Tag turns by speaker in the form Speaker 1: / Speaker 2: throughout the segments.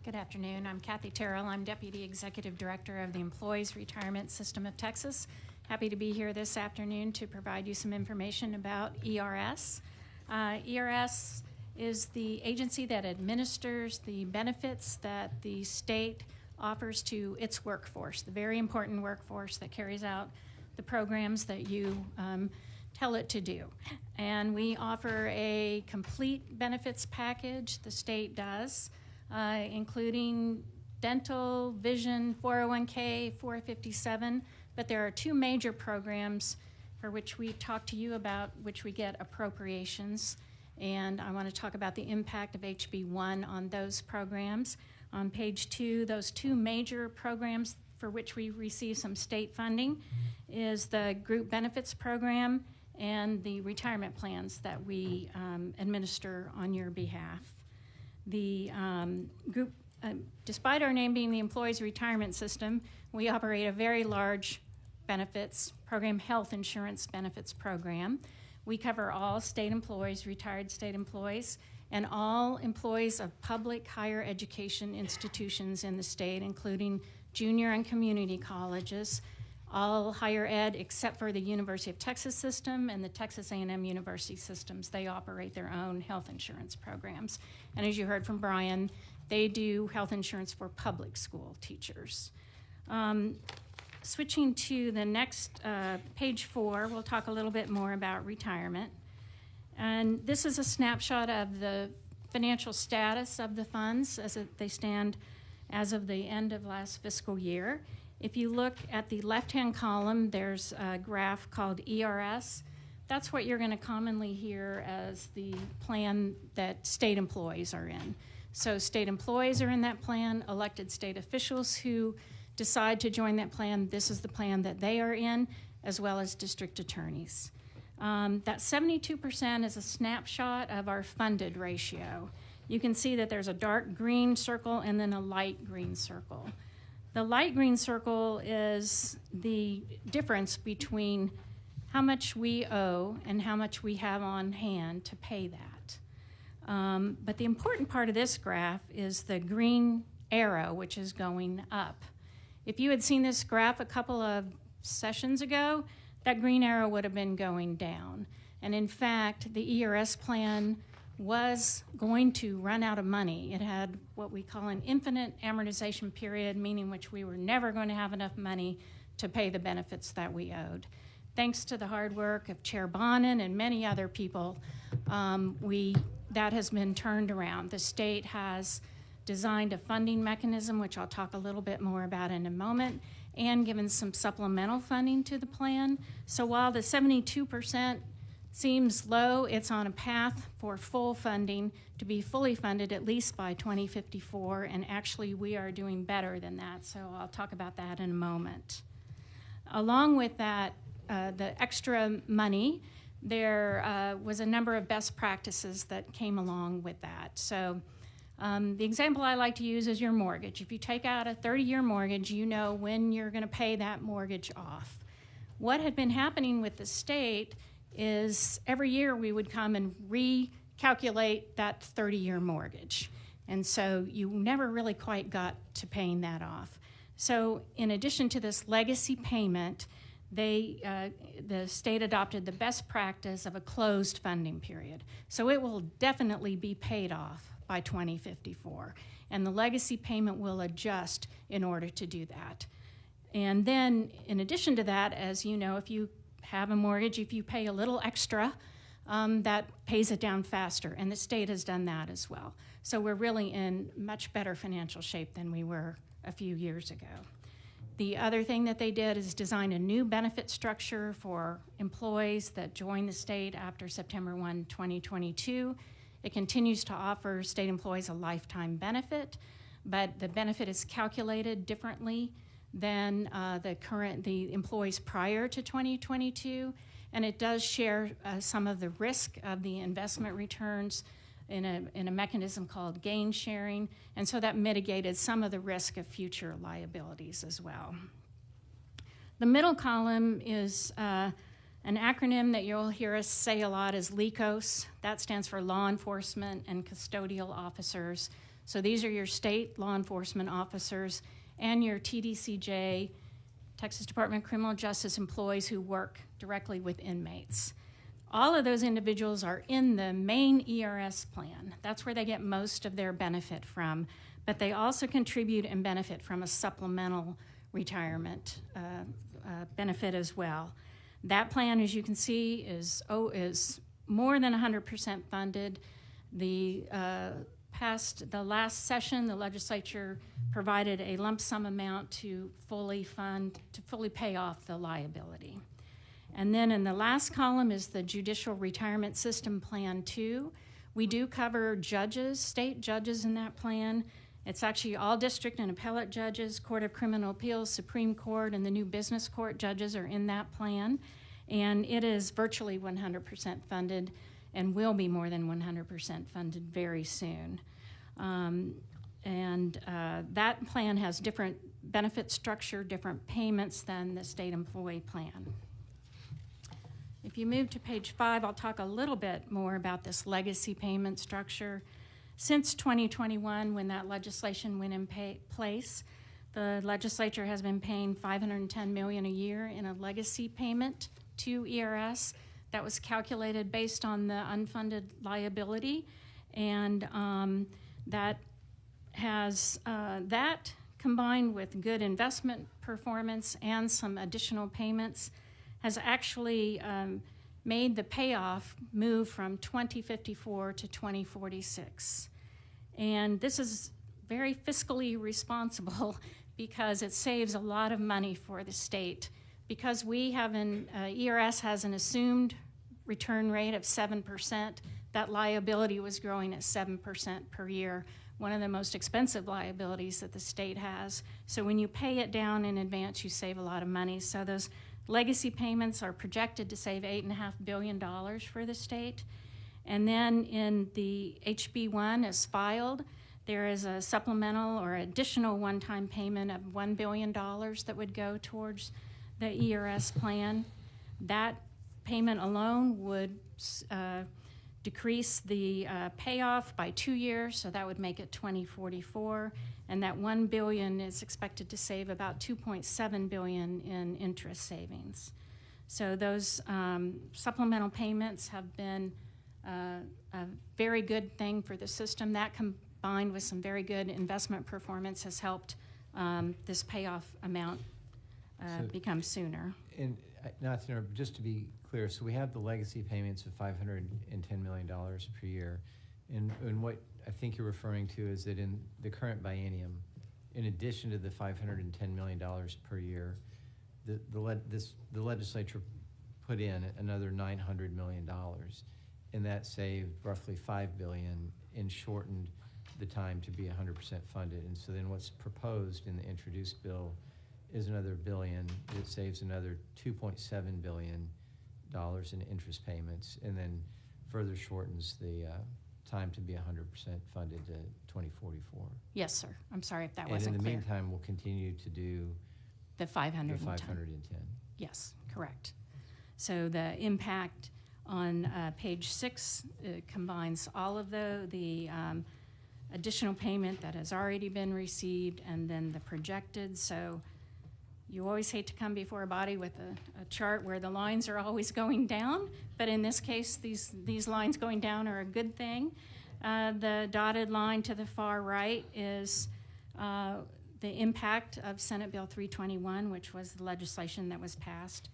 Speaker 1: Good afternoon. I'm Kathy Terrell. I'm Deputy Executive Director of the Employees Retirement System of Texas. Happy to be here this afternoon to provide you some information about ERS. ERS is the agency that administers the benefits that the state offers to its workforce, the very important workforce that carries out the programs that you tell it to do. And we offer a complete benefits package, the state does, including dental, vision, 401k, 457, but there are two major programs for which we talk to you about, which we get appropriations, and I want to talk about the impact of HB1 on those programs. On page 2, those two major programs for which we receive some state funding is the group benefits program and the retirement plans that we administer on your behalf. The group, despite our name being the Employees Retirement System, we operate a very large benefits program, health insurance benefits program. We cover all state employees, retired state employees, and all employees of public higher education institutions in the state, including junior and community colleges, all higher ed except for the University of Texas system and the Texas A&M University systems. They operate their own health insurance programs. And as you heard from Brian, they do health insurance for public school teachers. Switching to the next page 4, we'll talk a little bit more about retirement. And this is a snapshot of the financial status of the funds as they stand as of the end of last fiscal year. If you look at the left-hand column, there's a graph called ERS. That's what you're going to commonly hear as the plan that state employees are in. So state employees are in that plan, elected state officials who decide to join that plan, this is the plan that they are in, as well as district attorneys. That 72% is a snapshot of our funded ratio. You can see that there's a dark green circle and then a light green circle. The light green circle is the difference between how much we owe and how much we have on hand to pay that. But the important part of this graph is the green arrow, which is going up. If you had seen this graph a couple of sessions ago, that green arrow would have been going down. And in fact, the ERS plan was going to run out of money. It had what we call an infinite amortization period, meaning which we were never going to have enough money to pay the benefits that we owed. Thanks to the hard work of Chair Bonin and many other people, that has been turned around. The state has designed a funding mechanism, which I'll talk a little bit more about in a moment, and given some supplemental funding to the plan. So while the 72% seems low, it's on a path for full funding to be fully funded at least by 2054, and actually we are doing better than that, so I'll talk about that in a moment. Along with that, the extra money, there was a number of best practices that came along with that. So the example I like to use is your mortgage. If you take out a 30-year mortgage, you know when you're going to pay that mortgage off. What had been happening with the state is every year we would come and recalculate that 30-year mortgage. And so you never really quite got to paying that off. So in addition to this legacy payment, the state adopted the best practice of a closed funding period. So it will definitely be paid off by 2054. And the legacy payment will adjust in order to do that. And then in addition to that, as you know, if you have a mortgage, if you pay a little extra, that pays it down faster, and the state has done that as well. So we're really in much better financial shape than we were a few years ago. The other thing that they did is design a new benefit structure for employees that join the state after September 1, 2022. It continues to offer state employees a lifetime benefit, but the benefit is calculated differently than the employees prior to 2022, and it does share some of the risk of the investment returns in a mechanism called gain sharing, and so that mitigated some of the risk of future liabilities as well. The middle column is an acronym that you'll hear us say a lot is LECOS. That stands for Law Enforcement and Custodial Officers So these are your state law enforcement officers and your TDCJ, Texas Department of Criminal Justice employees who work directly with inmates. All of those individuals are in the main ERS plan. That's where they get most of their benefit from, but they also contribute and benefit from a supplemental retirement benefit as well. That plan, as you can see, is more than 100% funded. The last session, the legislature provided a lump sum amount to fully pay off the liability. And then in the last column is the Judicial Retirement System Plan 2. We do cover judges, state judges in that plan. It's actually all district and appellate judges, Court of Criminal Appeals, Supreme Court, and the new business court judges are in that plan. And it is virtually 100% funded and will be more than 100% funded very soon. That plan has different benefit structure, different payments than the state employee plan. If you move to page 5, I'll talk a little bit more about this legacy payment structure. Since 2021, when that legislation went in place, the legislature has been paying $510 million a year in a legacy payment to ERS. That was calculated based on the unfunded liability, and that combined with good investment performance and some additional payments has actually made the payoff move from 2054 to 2046. And this is very fiscally responsible because it saves a lot of money for the state. Because we have ERS has an assumed return rate of 7%, that liability was growing at 7% per year, one of the most expensive liabilities that the state has. So when you pay it down in advance, you save a lot of money. So those legacy payments are projected to save $8.5 billion for the state. And then in the HB1 as filed, there is a supplemental or additional one-time payment of $1 billion that would go towards the ERS plan. That payment alone would decrease the payoff by 2 years, so that would make it 2044. And that $1 billion is expected to save about $2.7 billion in interest savings. So those supplemental payments have been a very good thing for the system. That combined with some very good investment performance has helped this payoff amount become sooner.
Speaker 2: And not to interrupt, just to be clear, so we have the legacy payments of $510 million per year. And what I think you're referring to is that in the current biennium, in addition to the $510 million per year, the legislature put in another $900 million, and that saved roughly $5 billion and shortened the time to be 100% funded. And so then what's proposed in the introduced bill is another $1 billion. It saves another $2.7 billion in interest payments, and then further shortens the time to be 100% funded to 2044.
Speaker 1: Yes, sir. I'm sorry if that wasn't clear.
Speaker 2: And in the meantime, we'll continue to do
Speaker 1: the 510.
Speaker 2: The 510.
Speaker 1: Yes, correct. So the impact on page 6 combines all of the additional payment that has already been received and then the projected. So you always hate to come before a body with a chart where the lines are always going down, but in this case, these lines going down are a good thing. The dotted line to the far right is the impact of Senate Bill 321, which was the legislation that was passed.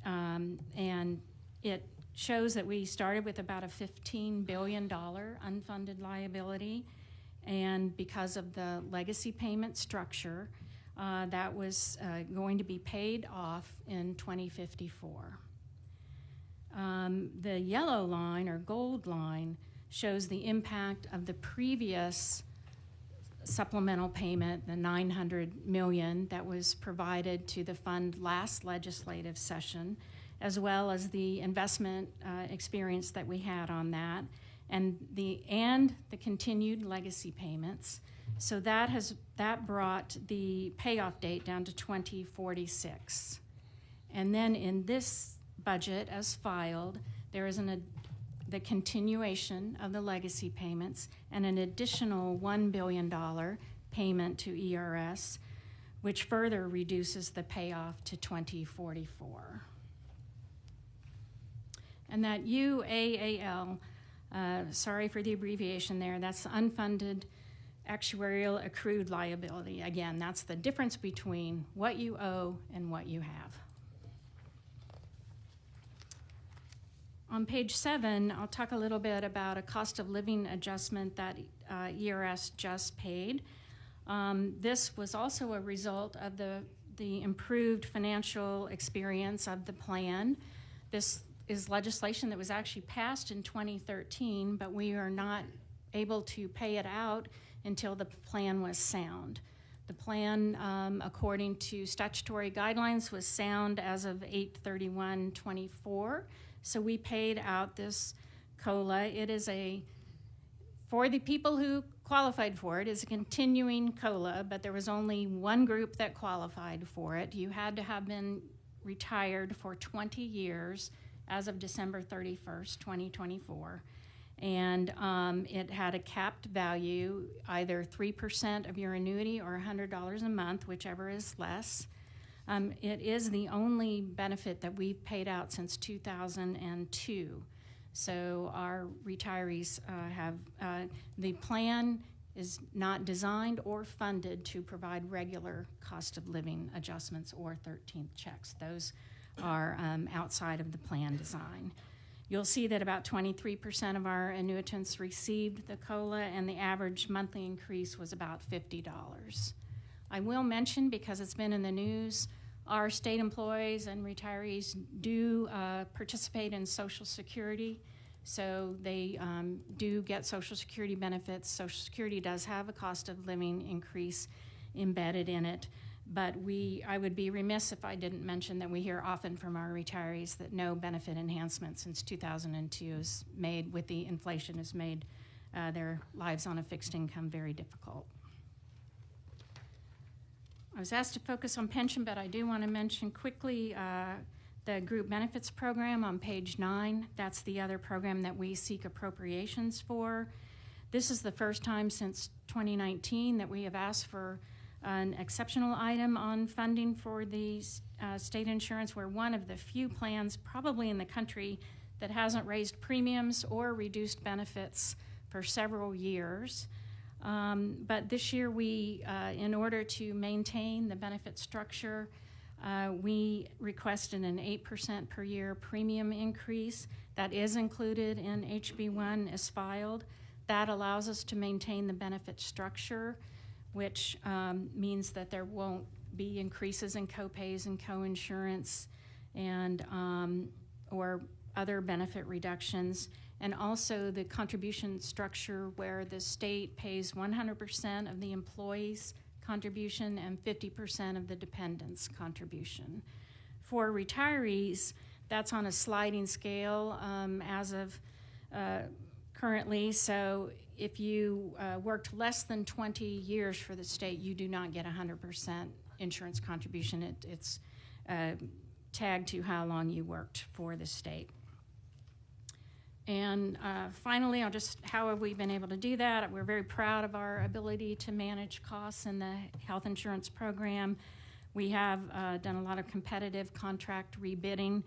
Speaker 1: And it shows that we started with about a $15 billion unfunded liability, and because of the legacy payment structure, that was going to be paid off in 2054. The yellow line or gold line shows the impact of the previous supplemental payment, the $900 million that was provided to the fund last legislative session, as well as the investment experience that we had on that, and the continued legacy payments. So that brought the payoff date down to 2046. And then in this budget as filed, there is the continuation of the legacy payments and an additional $1 billion payment to ERS, which further reduces the payoff to 2044. And that UAAL, sorry for the abbreviation there, that's unfunded actuarial accrued liability. Again, that's the difference between what you owe and what you have. On page 7, I'll talk a little bit about a cost of living adjustment that ERS just paid. This was also a result of the improved financial experience of the plan. This is legislation that was actually passed in 2013, but we are not able to pay it out until the plan was sound. The plan, according to statutory guidelines, was sound as of 8/31/24. So we paid out this COLA. It is for the people who qualified for it, is a continuing COLA, but there was only one group that qualified for it. You had to have been retired for 20 years as of December 31st, 2024. And it had a capped value, either 3% of your annuity or $100 a month, whichever is less. It is the only benefit that we've paid out since 2002. So our retirees the plan is not designed or funded to provide regular cost of living adjustments or 13th checks. Those are outside of the plan design. You'll see that about 23% of our annuitants received the COLA, and the average monthly increase was about $50. I will mention, because it's been in the news, our state employees and retirees do participate in Social Security, so they do get Social Security benefits. Social Security does have a cost of living increase embedded in it, but I would be remiss if I didn't mention that we hear often from our retirees that no benefit enhancement since 2002 is made, with the inflation, has made their lives on a fixed income very difficult. I was asked to focus on pension, but I do want to mention quickly the group benefits program on page 9. That's the other program that we seek appropriations for. This is the first time since 2019 that we have asked for an exceptional item on funding for the state insurance. We're one of the few plans probably in the country that hasn't raised premiums or reduced benefits for several years. But this year we, in order to maintain the benefit structure, we requested an 8% per year premium increase. That is included in HB1 as filed. That allows us to maintain the benefit structure, which means that there won't be increases in copays and coinsurance and or other benefit reductions. And also the contribution structure, where the state pays 100% of the employee's contribution and 50% of the dependent's contribution. For retirees, that's on a sliding scale as of currently. So if you worked less than 20 years for the state, you do not get 100% insurance contribution. It's tagged to how long you worked for the state. And finally, how have we been able to do that? We're very proud of our ability to manage costs in the health insurance program. We have done a lot of competitive contract rebidding,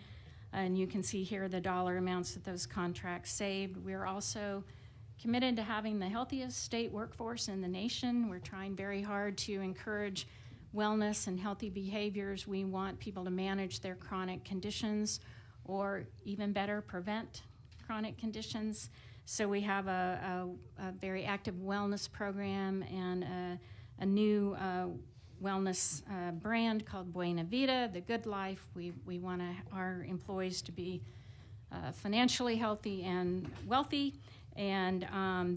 Speaker 1: and you can see here the dollar amounts that those contracts saved. We're also committed to having the healthiest state workforce in the nation. We're trying very hard to encourage wellness and healthy behaviors. We want people to manage their chronic conditions, or even better, prevent chronic conditions. So we have a very active wellness program and a new wellness brand called Buena Vida, the Good Life. We want our employees to be financially healthy and wealthy, and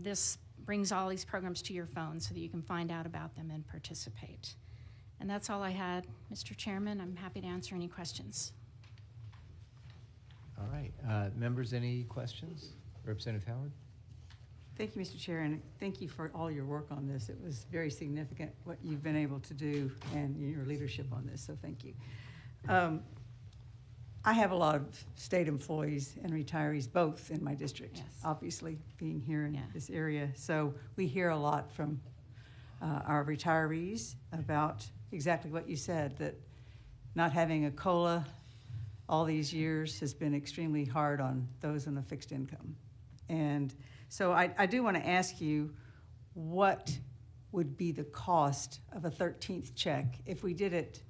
Speaker 1: this brings all these programs to your phone so that you can find out about them and participate. And that's all I had, Mr. Chairman. I'm happy to answer any questions.
Speaker 2: All right. Members, any questions? Representative Howard?
Speaker 3: Thank you, Mr. Chair, and thank you for all your work on this. It was very significant what you've been able to do and your leadership on this, so thank you. I have a lot of state employees and retirees, both in my district,
Speaker 1: Yes.
Speaker 3: obviously, being here in
Speaker 1: Yeah.
Speaker 3: this area. So we hear a lot from our retirees about exactly what you said, that not having a COLA all these years has been extremely hard on those on a fixed income. And so I do want to ask you, what would be the cost of a 13th check if we did it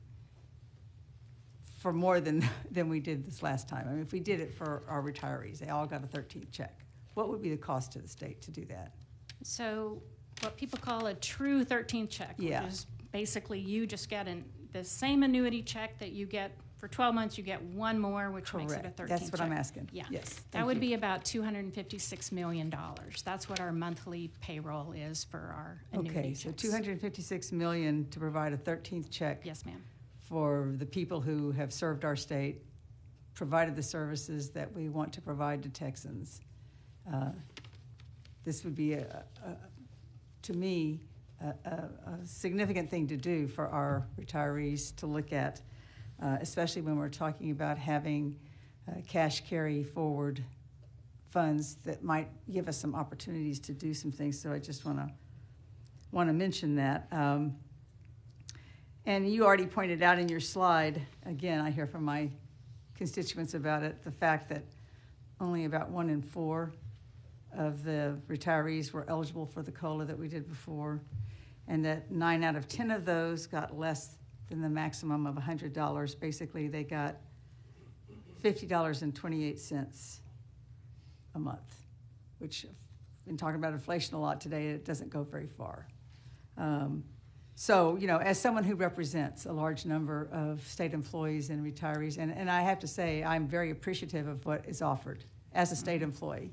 Speaker 3: for more than we did this last time? I mean, if we did it for our retirees, they all got a 13th check, what would be the cost to the state to do that?
Speaker 1: So what people call a true 13th check,
Speaker 3: Yeah.
Speaker 1: which is basically you just get the same annuity check that you get for 12 months, you get one more, which makes it a 13th check.
Speaker 3: That's what I'm asking.
Speaker 1: Yeah.
Speaker 3: Yes.
Speaker 1: That
Speaker 3: thank
Speaker 1: would
Speaker 3: you.
Speaker 1: be about $256 million. That's what our monthly payroll is for our annuity
Speaker 3: Okay, so
Speaker 1: checks.
Speaker 3: $256 million to provide a 13th check
Speaker 1: Yes, ma'am.
Speaker 3: for the people who have served our state, provided the services that we want to provide to Texans. This would be, to me, a significant thing to do for our retirees to look at, especially when we're talking about having cash carry forward funds that might give us some opportunities to do some things. So I just want to mention that. And you already pointed out in your slide, again, I hear from my constituents about it, the fact that only about 1 in 4 of the retirees were eligible for the COLA that we did before, and that 9 out of 10 of those got less than the maximum of $100. Basically, they got $50.28 a month, which, we've been talking about inflation a lot today, it doesn't go very far. So, as someone who represents a large number of state employees and retirees, and I have to say, I'm very appreciative of what is offered as a state employee.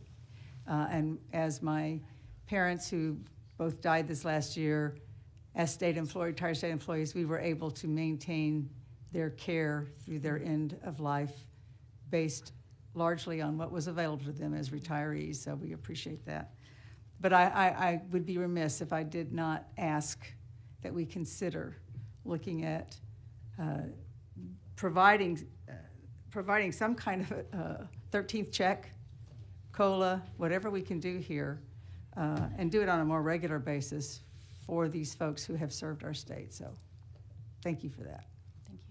Speaker 3: And as my parents, who both died this last year, as retired state employees, we were able to maintain their care through their end of life based largely on what was available to them as retirees, so we appreciate that. But I would be remiss if I did not ask that we consider looking at providing some kind of a 13th check, COLA, whatever we can do here, and do it on a more regular basis for these folks who have served our state. So thank you for that.
Speaker 1: Thank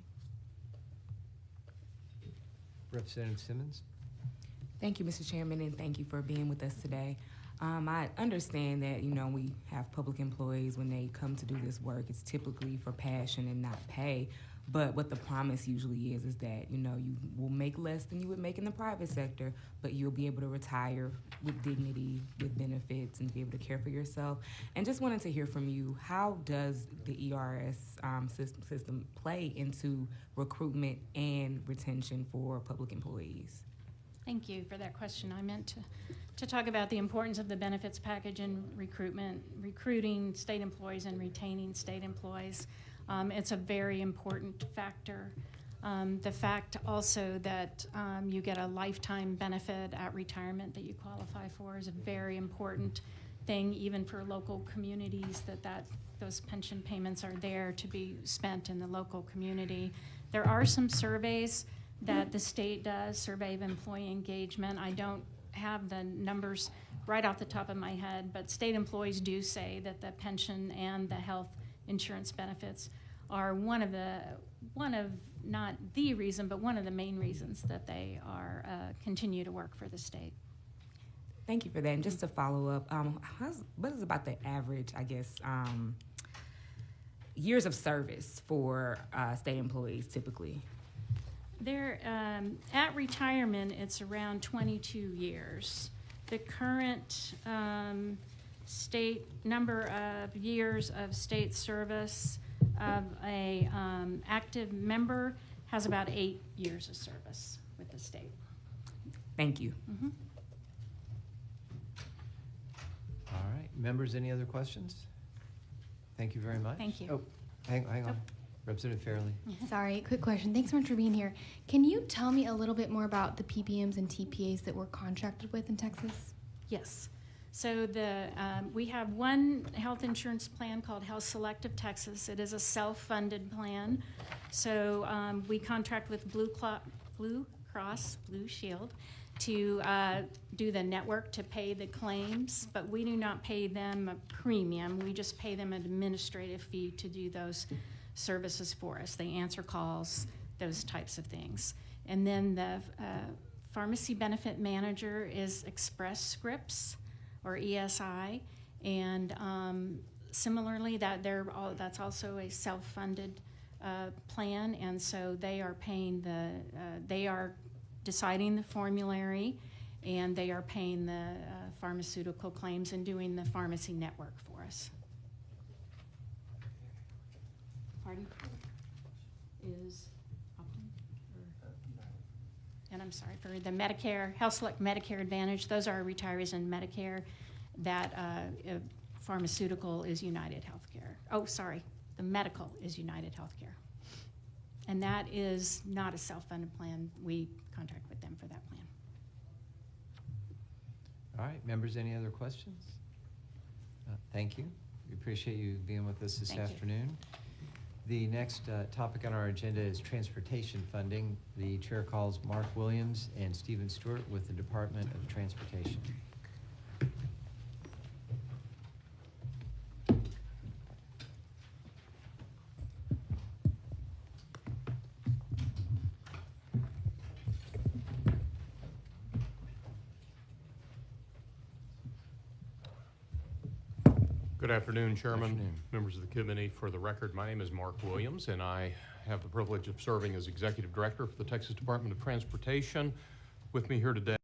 Speaker 1: you.
Speaker 2: Representative Simmons?
Speaker 4: Thank you, Mr. Chairman, and thank you for being with us today. I understand that, we have public employees, when they come to do this work, it's typically for passion and not pay. But what the promise usually is that, you will make less than you would make in the private sector, but you'll be able to retire with dignity, with benefits, and be able to care for yourself. And just wanted to hear from you, how does the ERS system play into recruitment and retention for public employees?
Speaker 1: Thank you for that question. I meant to talk about the importance of the benefits package in recruiting state employees and retaining state employees. It's a very important factor. The fact also that you get a lifetime benefit at retirement that you qualify for is a very important thing, even for local communities, that those pension payments are there to be spent in the local community. There are some surveys that the state does, survey of employee engagement. I don't have the numbers right off the top of my head, but state employees do say that the pension and the health insurance benefits are one of not the reason, but one of the main reasons that they are continue to work for the state.
Speaker 4: Thank you for that. And just to follow up, what is about the average, years of service for state employees typically?
Speaker 1: They're, at retirement, it's around 22 years. The current state number of years of state service of a active member has about 8 years of service with the state.
Speaker 4: Thank you.
Speaker 1: Mm-hmm.
Speaker 2: All right. Members, any other questions? Thank you very much.
Speaker 1: Thank you.
Speaker 2: Oh, hang on. Representative Fairley.
Speaker 5: Sorry, quick question. Thanks so much for being here. Can you tell me a little bit more about the PPMs and TPAs that we're contracted with in Texas?
Speaker 1: Yes. So we have one health insurance plan called Health Select of Texas. It is a self-funded plan. So we contract with Blue Cross Blue Shield to do the network to pay the claims, but we do not pay them a premium. We just pay them an administrative fee to do those services for us. They answer calls, those types of things. And then the pharmacy benefit manager is Express Scripts, or ESI, and similarly, that's also a self-funded plan, and so they are paying they are deciding the formulary, and they are paying the pharmaceutical claims and doing the pharmacy network for us. Pardon? Is Optum? And I'm sorry, for the Medicare, Health Select Medicare Advantage, those are retirees in Medicare. That pharmaceutical is United Healthcare. Oh, sorry, the medical is United Healthcare. And that is not a self-funded plan. We contract with them for that plan.
Speaker 2: All right, members, any other questions? Thank you. We appreciate you being with us this
Speaker 1: Thank you.
Speaker 2: afternoon. The next topic on our agenda is transportation funding. The chair calls Mark Williams and Stephen Stewart with the Department of Transportation.
Speaker 6: Good afternoon, Chairman,
Speaker 2: Afternoon.
Speaker 6: members of the committee. For the record, my name is Mark Williams, and I have the privilege of serving as Executive Director for the Texas Department of Transportation. With me here today